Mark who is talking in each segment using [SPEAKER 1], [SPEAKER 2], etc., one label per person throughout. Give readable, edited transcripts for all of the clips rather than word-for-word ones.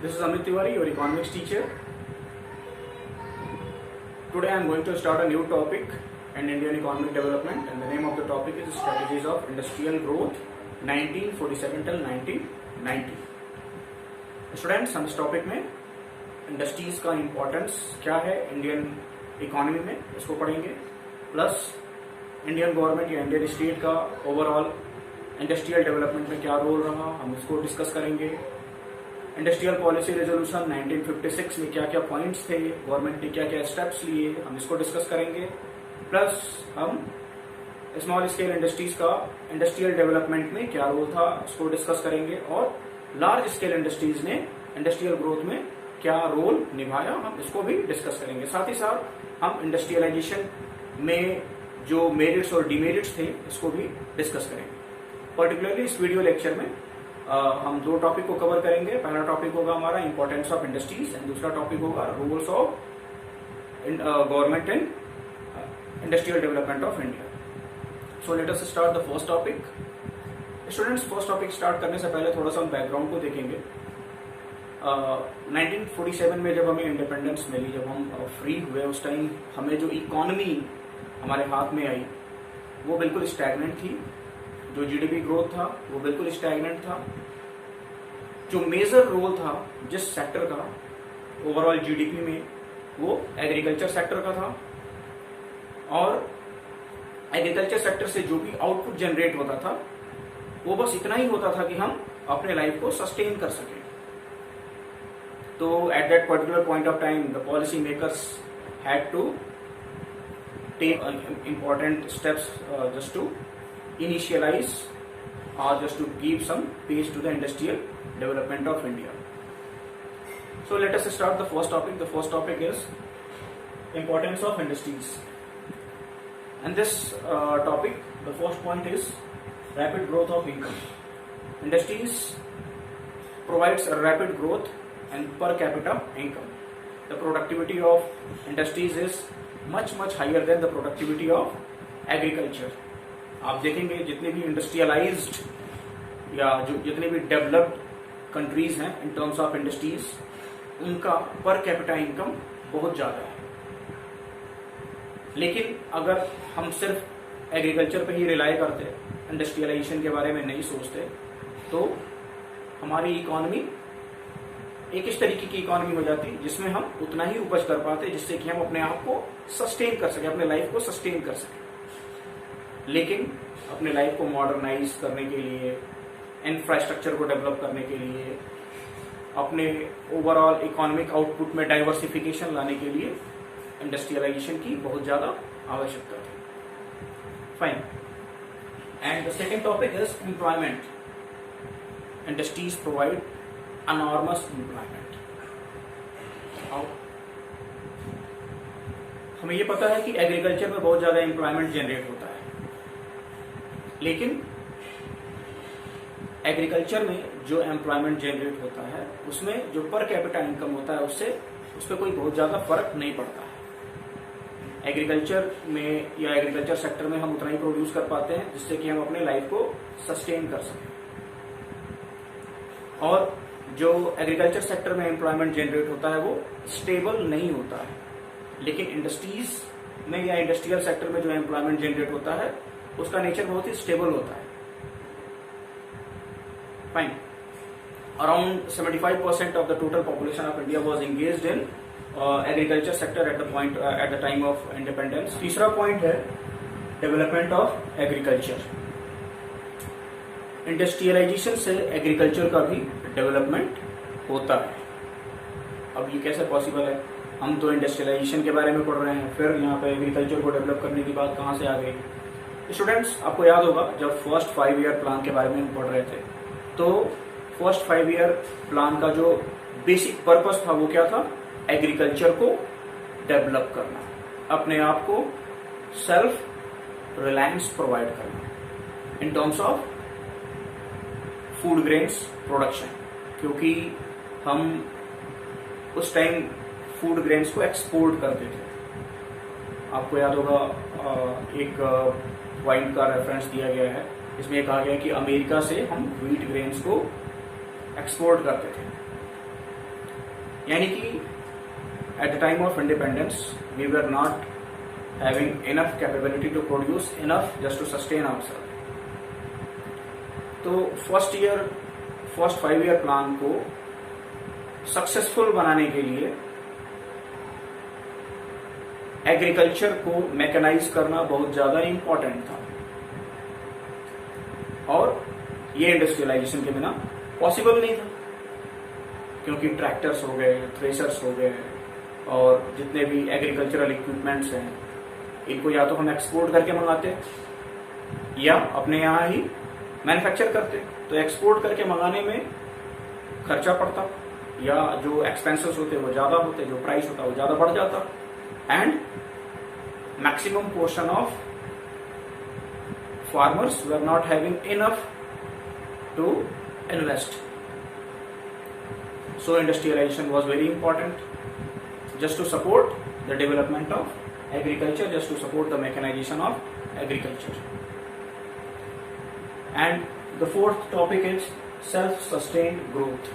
[SPEAKER 1] This is Amit Tiwari, your economics teacher. Today I am going to start a new topic in Indian economic development, and the name of the topic is Strategies of Industrial Growth 1947 till 1990. Students, हम इस topic में industries का importance क्या है Indian economy में इसको पढ़ेंगे, plus Indian government या इंडियन स्टेट का ओवरऑल इंडस्ट्रियल डेवलपमेंट में क्या रोल रहा हम इसको डिस्कस करेंगे। इंडस्ट्रियल पॉलिसी रेजोल्यूशन 1956 में क्या क्या पॉइंट्स थे, गवर्नमेंट ने क्या क्या स्टेप्स लिए, हम इसको डिस्कस करेंगे। प्लस हम स्मॉल स्केल इंडस्ट्रीज का इंडस्ट्रियल डेवलपमेंट में क्या रोल था उसको डिस्कस करेंगे, और लार्ज स्केल इंडस्ट्रीज ने इंडस्ट्रियल ग्रोथ में क्या रोल निभाया हम इसको भी डिस्कस करेंगे। साथ ही साथ हम इंडस्ट्रियलाइजेशन में जो मेरिट्स और डिमेरिट्स थे इसको भी डिस्कस करेंगे। पर्टिकुलरली इस वीडियो लेक्चर में हम दो टॉपिक को कवर करेंगे। पहला टॉपिक होगा हमारा इंपॉर्टेंस ऑफ इंडस्ट्रीज एंड दूसरा टॉपिक होगा roles of government in industrial development of India. So let us start the first topic. Students, first topic start करने से पहले थोड़ा सा हम बैकग्राउंड को देखेंगे। 1947 में जब हमें इंडिपेंडेंस मिली, जब हम फ्री हुए, उस टाइम हमें जो इकोनॉमी हमारे हाथ में आई वो बिल्कुल स्टैग्नेंट थी। जो जीडीपी ग्रोथ था वो बिल्कुल स्टैग्नेंट था। जो मेजर रोल था जिस सेक्टर का ओवरऑल जीडीपी में वो एग्रीकल्चर सेक्टर का था, और एग्रीकल्चर सेक्टर से जो भी आउटपुट जनरेट होता था वो बस इतना ही होता था कि हम अपने लाइफ को सस्टेन कर सकें। तो at that particular point of time the policy makers had to take important steps just to initialize or just to give some pace to the industrial development of India. So let us start the first topic. The first topic is importance of industries. And this topic, the first point is rapid growth of income. Industries provides a rapid growth and per capita income. The productivity of industries is much higher than the productivity of agriculture. आप देखेंगे जितने भी industrialised या जो जितने भी developed countries हैं in terms of industries, उनका पर कैपिटा इनकम बहुत ज्यादा है। लेकिन अगर हम सिर्फ एग्रीकल्चर पे ही रिलाई करते, इंडस्ट्रियलाइजेशन के बारे में नहीं सोचते, तो हमारी इकोनॉमी एक इस तरीके की इकोनॉमी हो जाती जिसमें हम उतना ही उपज कर पाते जिससे कि हम अपने आप को सस्टेन कर सके, अपने लाइफ को सस्टेन कर सके। लेकिन अपने लाइफ को मॉडर्नाइज करने के लिए, इंफ्रास्ट्रक्चर को डेवलप करने के लिए, अपने ओवरऑल इकोनॉमिक आउटपुट में डाइवर्सिफिकेशन लाने के लिए इंडस्ट्रियलाइजेशन की बहुत ज्यादा आवश्यकता थी। Fine. And the second topic is employment. Industries provide enormous employment. हमें ये पता है कि एग्रीकल्चर में बहुत ज्यादा एम्प्लॉयमेंट जनरेट होता है, लेकिन एग्रीकल्चर में जो एम्प्लॉयमेंट जनरेट होता है उसमें जो पर कैपिटा इनकम होता है उससे उस पर कोई बहुत ज्यादा फर्क नहीं पड़ता है। एग्रीकल्चर में या एग्रीकल्चर सेक्टर में हम उतना ही प्रोड्यूस कर पाते हैं जिससे कि हम अपने लाइफ को सस्टेन कर सकें। और जो एग्रीकल्चर सेक्टर में एम्प्लॉयमेंट जनरेट होता है वो स्टेबल नहीं होता है, लेकिन इंडस्ट्रीज में या इंडस्ट्रियल सेक्टर में जो एम्प्लॉयमेंट जनरेट होता है उसका नेचर बहुत ही स्टेबल होता है। Fine. Around 75% of the total population of India was engaged in agriculture sector eight the time of independence. तीसरा पॉइंट है डेवलपमेंट ऑफ एग्रीकल्चर। इंडस्ट्रियलाइजेशन से एग्रीकल्चर का भी डेवलपमेंट होता है। अब ये कैसे पॉसिबल है? हम तो इंडस्ट्रियलाइजेशन के बारे में पढ़ रहे हैं, फिर यहाँ पे एग्रीकल्चर को डेवलप करने की बात कहाँ से आ गई? स्टूडेंट्स, आपको याद होगा जब फर्स्ट 5 ईयर प्लान के बारे में हम पढ़ रहे थे, तो फर्स्ट 5 ईयर प्लान का जो बेसिक पर्पस था वो क्या था? एग्रीकल्चर को डेवलप करना, अपने आप को सेल्फ रिलायंस प्रोवाइड करना in terms of food grains production, क्योंकि हम उस टाइम फूड ग्रेन्स को एक्सपोर्ट करते थे। आपको याद होगा एक पॉइंट का रेफरेंस दिया गया है, इसमें कहा गया है कि अमेरिका से हम व्हीट ग्रेन्स को एक्सपोर्ट करते थे। यानी कि at the time of independence we were not having enough capability to produce enough just to sustain ourself. तो फर्स्ट 5 ईयर प्लान को सक्सेसफुल बनाने के लिए एग्रीकल्चर को मैकेनाइज करना बहुत ज्यादा इंपॉर्टेंट था, और ये इंडस्ट्रियलाइजेशन के बिना पॉसिबल नहीं था, क्योंकि ट्रैक्टर्स हो गए, थ्रेशर्स हो गए, और जितने भी एग्रीकल्चरल इक्विपमेंट्स हैं इनको या तो हम एक्सपोर्ट करके मंगाते या अपने यहाँ ही मैन्युफैक्चर करते। तो एक्सपोर्ट करके मंगाने में खर्चा पड़ता, या जो एक्सपेंसेस होते वो ज्यादा होते, जो प्राइस होता वो ज्यादा बढ़ जाता, and maximum portion of farmers were not having enough to invest. So industrialization was very important just to support the development of agriculture, just to support the mechanization of agriculture. And the fourth topic is self-sustained growth.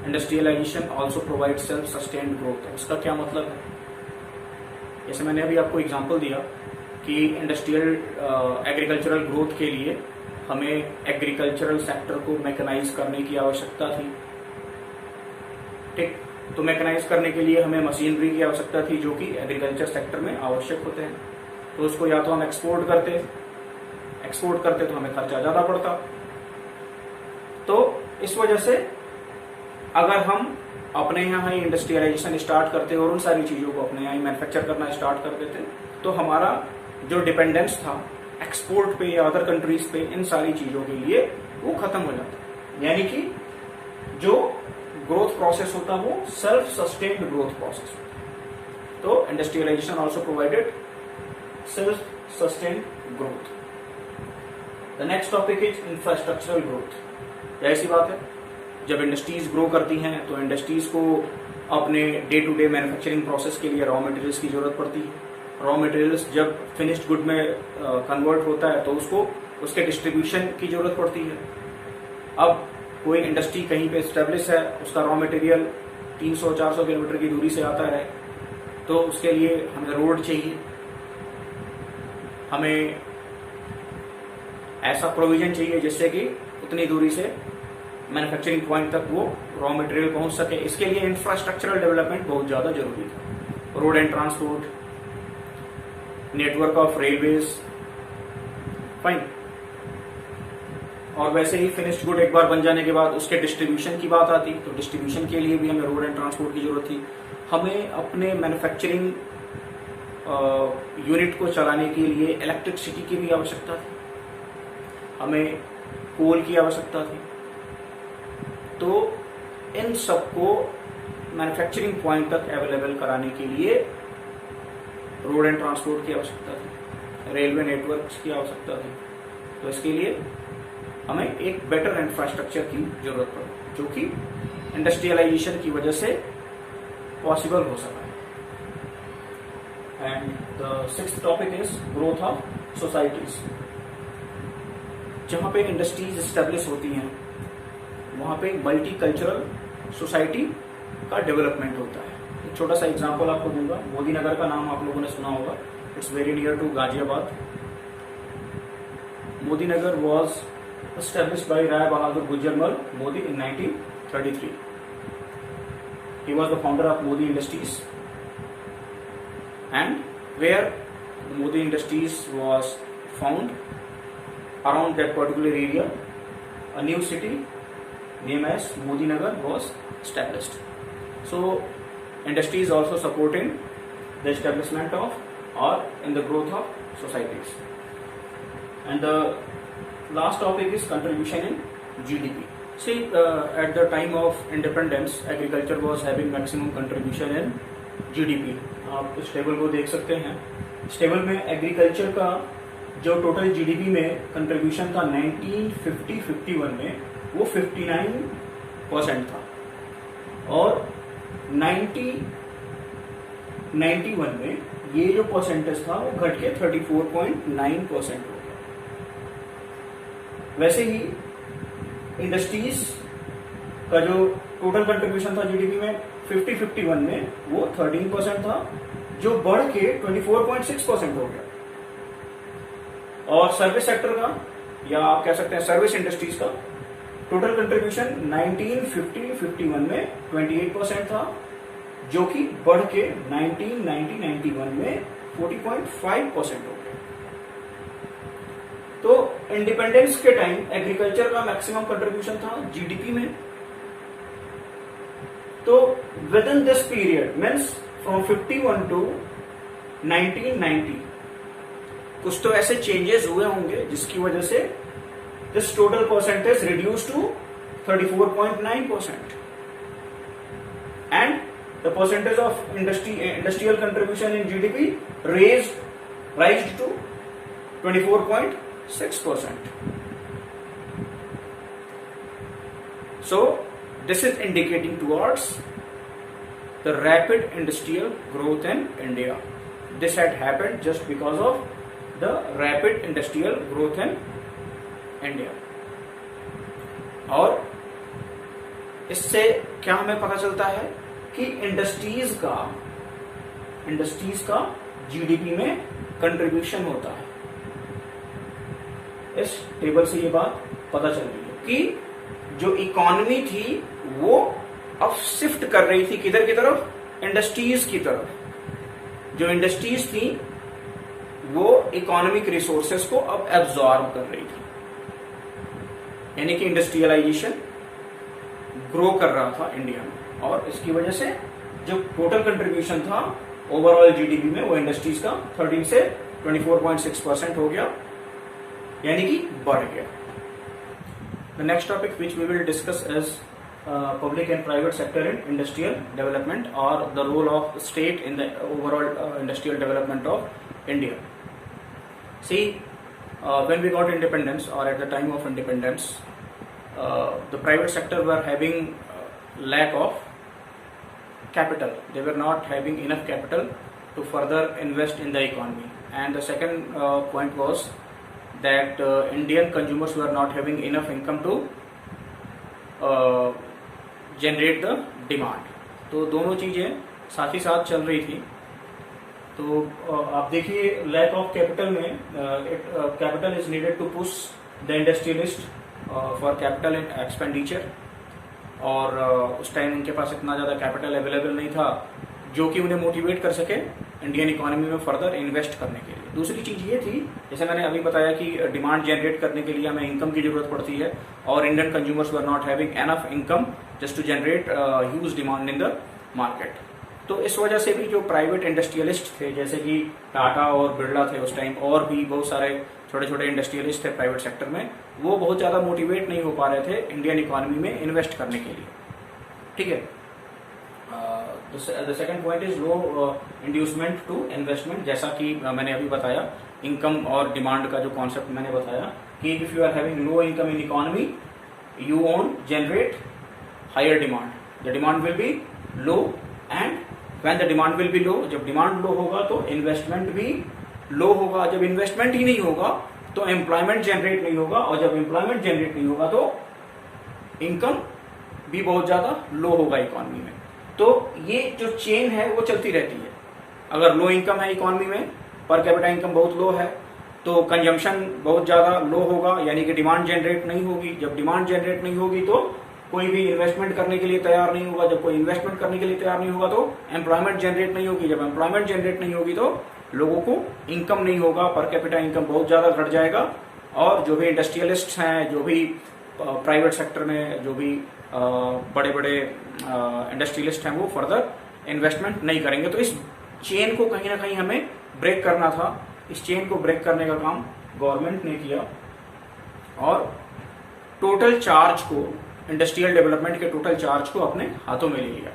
[SPEAKER 1] Industrialization also provides self-sustained growth. इसका क्या मतलब है? जैसे मैंने अभी आपको example दिया कि इंडस्ट्रियल एग्रीकल्चरल ग्रोथ के लिए हमें एग्रीकल्चरल सेक्टर को मैकेनाइज करने की आवश्यकता थी। ठीक, तो मैकेनाइज करने के लिए हमें मशीनरी की आवश्यकता थी जो कि एग्रीकल्चर सेक्टर में आवश्यक होते हैं। तो उसको या तो हम एक्सपोर्ट करते तो हमें खर्चा ज्यादा पड़ता। तो इस वजह से अगर हम अपने यहाँ ही इंडस्ट्रियलाइजेशन स्टार्ट करते और उन सारी चीजों को अपने यहाँ ही मैन्युफैक्चर करना स्टार्ट कर देते तो हमारा जो डिपेंडेंस था एक्सपोर्ट पे या अदर कंट्रीज पे इन सारी चीजों के लिए वो खत्म हो जाता। यानी कि जो ग्रोथ प्रोसेस होता वो सेल्फ सस्टेन्ड ग्रोथ प्रोसेस होता। तो industrialisation also provided self sustained growth. The next topic is infrastructural growth. जाहिर सी बात है, जब इंडस्ट्रीज ग्रो करती हैं तो इंडस्ट्रीज को अपने day to day manufacturing process के लिए रॉ मटेरियल्स की जरूरत पड़ती है। रॉ मटेरियल्स जब फिनिश्ड गुड में कन्वर्ट होता है तो उसको उसके डिस्ट्रीब्यूशन की जरूरत पड़ती है। अब कोई इंडस्ट्री कहीं पे स्टेब्लिश है, उसका रॉ मटेरियल 300-400 किलोमीटर की दूरी से आता है, तो उसके लिए हमें रोड चाहिए, हमें ऐसा प्रोविजन चाहिए जिससे कि उतनी दूरी से मैन्युफैक्चरिंग पॉइंट तक वो रॉ मटेरियल पहुंच सके। इसके लिए इंफ्रास्ट्रक्चरल डेवलपमेंट बहुत ज्यादा जरूरी था। Road and transport, network of railways, fine. और वैसे ही फिनिश्ड गुड एक बार बन जाने के बाद उसके डिस्ट्रीब्यूशन की बात आती, तो डिस्ट्रीब्यूशन के लिए भी हमें रोड एंड ट्रांसपोर्ट की जरूरत थी। हमें अपने मैन्युफैक्चरिंग यूनिट को चलाने के लिए इलेक्ट्रिसिटी की भी आवश्यकता थी, हमें कोल की आवश्यकता थी। तो इन सबको मैन्युफैक्चरिंग पॉइंट तक अवेलेबल कराने के लिए रोड एंड ट्रांसपोर्ट की आवश्यकता थी, रेलवे नेटवर्क्स की आवश्यकता थी। तो इसके लिए हमें एक बेटर इंफ्रास्ट्रक्चर की जरूरत पड़ी, जो कि इंडस्ट्रियलाइजेशन की वजह से पॉसिबल हो सका। And the sixth topic is growth of societies. जहां पे इंडस्ट्रीज स्टेब्लिश होती हैं वहां पे मल्टी कल्चरल सोसाइटी का डेवलपमेंट होता है। एक छोटा सा एग्जांपल आपको दूंगा। मोदी नगर का नाम आप लोगों ने सुना होगा, it's very near to Ghaziabad. Modi Nagar was established by Rai Bahadur Gujjarmal Modi in 1933. He was the founder of Modi Industries, and where the Modi Industries was found, around that particular area, a new city named as Modi Nagar was established. So, industry is also supporting the establishment of or in the growth of societies. And the last topic is contribution in GDP. See, at the time of independence, agriculture was having maximum contribution in GDP. आप इस table को देख सकते हैं। इस table में agriculture का जो टोटल जीडीपी में कंट्रीब्यूशन था 1950-51 में वो 59% था, और 1991 में ये जो परसेंटेज था वो घट के 34.9% हो गया। वैसे ही इंडस्ट्रीज का जो टोटल कंट्रीब्यूशन था जीडीपी में 50-51 में वो 13% था, जो बढ़ के 24.6% हो गया। और सर्विस सेक्टर का, या आप कह सकते हैं सर्विस इंडस्ट्रीज का, टोटल कंट्रीब्यूशन 1950-51 में 28% था, जो कि बढ़ के 1990-91 में 40.5% हो गया। तो इंडिपेंडेंस के टाइम एग्रीकल्चर का मैक्सिमम कंट्रीब्यूशन था जीडीपी में। तो within this period means from 51 to 1990 कुछ तो ऐसे चेंजेस हुए होंगे जिसकी वजह से this total percentage reduce to 34.9% and the percentage of industrial contribution in GDP raised to 24.6%. So this is indicating towards the rapid industrial growth in India. This had happened just because of the rapid industrial growth in India. और इससे क्या हमें पता चलता है कि industries का GDP में कंट्रीब्यूशन होता है। इस टेबल से ये बात पता चल रही है कि जो इकोनॉमी थी वो अब शिफ्ट कर रही थी किधर की तरफ, इंडस्ट्रीज की तरफ। जो इंडस्ट्रीज थी वो इकोनॉमिक रिसोर्सेस को अब एब्जॉर्ब कर रही थी, यानी कि इंडस्ट्रियलाइजेशन ग्रो कर रहा था इंडिया में। और इसकी वजह से जो टोटल कंट्रीब्यूशन था ओवरऑल जीडीपी में वो इंडस्ट्रीज का 13 से 24.6% हो गया, यानी कि बढ़ गया। The next topic which we will discuss is public and private sector in industrial development or the role of state in the overall industrial development of India. See, when we got independence or at the time of independence, the private sector were having lack of capital. They were not having enough capital to further invest in the economy. And the second point was that Indian consumers were not having enough income to generate the demand. तो दोनों चीजें साथ ही साथ चल रही थी। तो आप देखिए लैक ऑफ कैपिटल में capital is needed to push the industrialist for capital expenditure, और उस टाइम उनके पास इतना ज्यादा कैपिटल अवेलेबल नहीं था जो कि उन्हें मोटिवेट कर सके इंडियन इकोनॉमी में फर्दर इन्वेस्ट करने के लिए। दूसरी चीज ये थी, जैसे मैंने अभी बताया कि डिमांड जनरेट करने के लिए हमें इनकम की जरूरत पड़ती है, और Indian consumers were not having enough income just to generate huge demand in the market. तो इस वजह से भी जो प्राइवेट इंडस्ट्रियलिस्ट थे, जैसे कि टाटा और बिरला थे उस टाइम, और भी बहुत सारे छोटे छोटे इंडस्ट्रियलिस्ट थे प्राइवेट सेक्टर में, वो बहुत ज्यादा मोटिवेट नहीं हो पा रहे थे इंडियन इकोनॉमी में इन्वेस्ट करने के लिए। ठीक है। The second point is low inducement to investment. जैसा कि मैंने अभी बताया, इनकम और डिमांड का जो कॉन्सेप्ट मैंने बताया कि if you are having low income in economy you won't generate higher demand, the demand will be low, and when the demand will be low, जब डिमांड लो होगा तो इन्वेस्टमेंट भी लो होगा। जब इन्वेस्टमेंट ही नहीं होगा तो एम्प्लॉयमेंट जनरेट नहीं होगा, और जब एम्प्लॉयमेंट जनरेट नहीं होगा तो इनकम भी बहुत ज्यादा लो होगा इकोनॉमी में। तो ये जो चेन है वो चलती रहती है। अगर लो इनकम है इकोनॉमी में, पर कैपिटा इनकम बहुत लो है, तो कंजम्पशन बहुत ज्यादा लो होगा, यानी कि डिमांड जनरेट नहीं होगी। जब डिमांड जनरेट नहीं होगी तो कोई भी इन्वेस्टमेंट करने के लिए तैयार नहीं होगा। जब कोई इन्वेस्टमेंट करने के लिए तैयार नहीं होगा तो एम्प्लॉयमेंट जनरेट नहीं होगी। जब एम्प्लॉयमेंट जनरेट नहीं होगी तो लोगों को इनकम नहीं होगा, पर कैपिटा इनकम बहुत ज्यादा घट जाएगा। और जो भी इंडस्ट्रियलिस्ट हैं, जो भी प्राइवेट सेक्टर में जो भी बड़े बड़े इंडस्ट्रियलिस्ट हैं, वो फर्दर इन्वेस्टमेंट नहीं करेंगे। तो इस चेन को कहीं ना कहीं हमें ब्रेक करना था। इस चेन को ब्रेक करने का काम गवर्नमेंट ने किया, और टोटल चार्ज को, इंडस्ट्रियल डेवलपमेंट के टोटल चार्ज को अपने हाथों में ले लिया।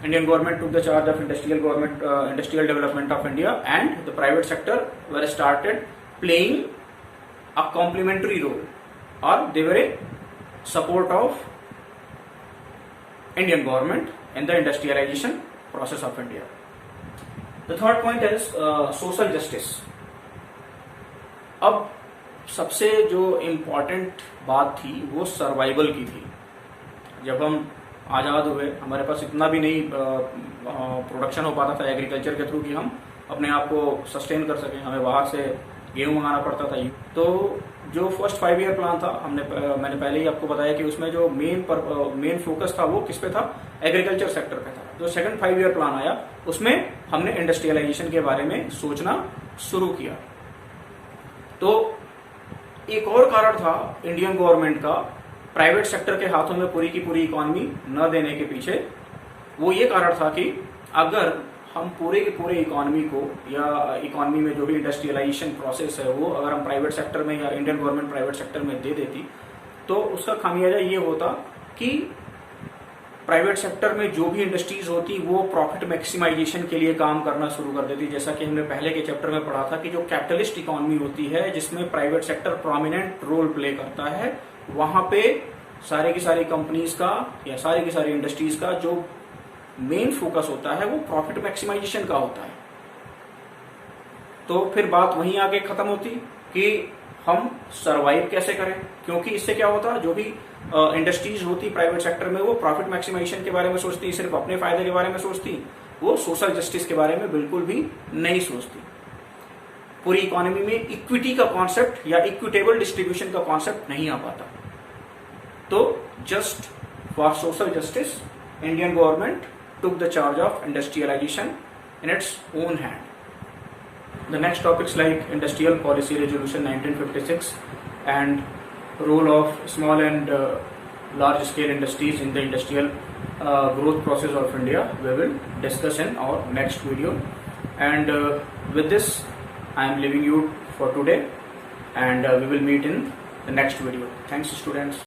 [SPEAKER 1] Indian government took the charge of industrial development of India, and the private sector were started playing a complementary role, और they were A support of Indian government in the industrialization process of India. The third point is social justice. अब सबसे जो important बात थी वो survival की थी। जब हम आज़ाद हुए हमारे पास इतना भी नहीं प्रोडक्शन हो पाता था एग्रीकल्चर के थ्रू कि हम अपने आप को सस्टेन कर सकें, हमें बाहर से गेहूं मंगाना पड़ता था। तो जो फर्स्ट 5 ईयर प्लान था मैंने पहले ही आपको बताया कि उसमें जो मेन फोकस था वो किस पे था, एग्रीकल्चर सेक्टर पे था। जो सेकंड 5 ईयर प्लान आया उसमें हमने इंडस्ट्रियलाइजेशन के बारे में सोचना शुरू किया। तो एक और कारण था इंडियन गवर्नमेंट का प्राइवेट सेक्टर के हाथों में पूरी की पूरी इकोनॉमी न देने के पीछे, वो ये कारण था कि अगर हम पूरे के पूरे इकोनॉमी को या इकोनॉमी में जो भी इंडस्ट्रियलाइजेशन प्रोसेस है वो अगर हम प्राइवेट सेक्टर में या इंडियन गवर्नमेंट प्राइवेट सेक्टर में दे देती तो उसका खामियाजा ये होता कि प्राइवेट सेक्टर में जो भी इंडस्ट्रीज होती वो प्रॉफिट मैक्सिमाइजेशन के लिए काम करना शुरू कर देती। जैसा कि हमने पहले के चैप्टर में पढ़ा था कि जो कैपिटलिस्ट इकोनॉमी होती है जिसमें private sector prominent role play करता है, वहां पे सारी की सारी कंपनीज का या सारी की सारी इंडस्ट्रीज का जो मेन फोकस होता है वो प्रॉफिट मैक्सिमाइजेशन का होता है। तो फिर बात वहीं आके खत्म होती कि हम सरवाइव कैसे करें, क्योंकि इससे क्या होता है जो भी इंडस्ट्रीज होती प्राइवेट सेक्टर में वो प्रॉफिट मैक्सिमाइजेशन के बारे में सोचती, सिर्फ अपने फायदे के बारे में सोचती, वो सोशल जस्टिस के बारे में बिल्कुल भी नहीं सोचती। पूरी इकोनॉमी में इक्विटी का कॉन्सेप्ट या इक्विटेबल डिस्ट्रीब्यूशन का कॉन्सेप्ट नहीं आ पाता। तो just for social justice Indian government took the charge of industrialization in its own hand. The next topics like Industrial Policy Resolution 1956 and role of small and large scale industries in the industrial growth process of India we will discuss in our next video. And with this I am leaving you for today and we will meet in the next video. Thanks students.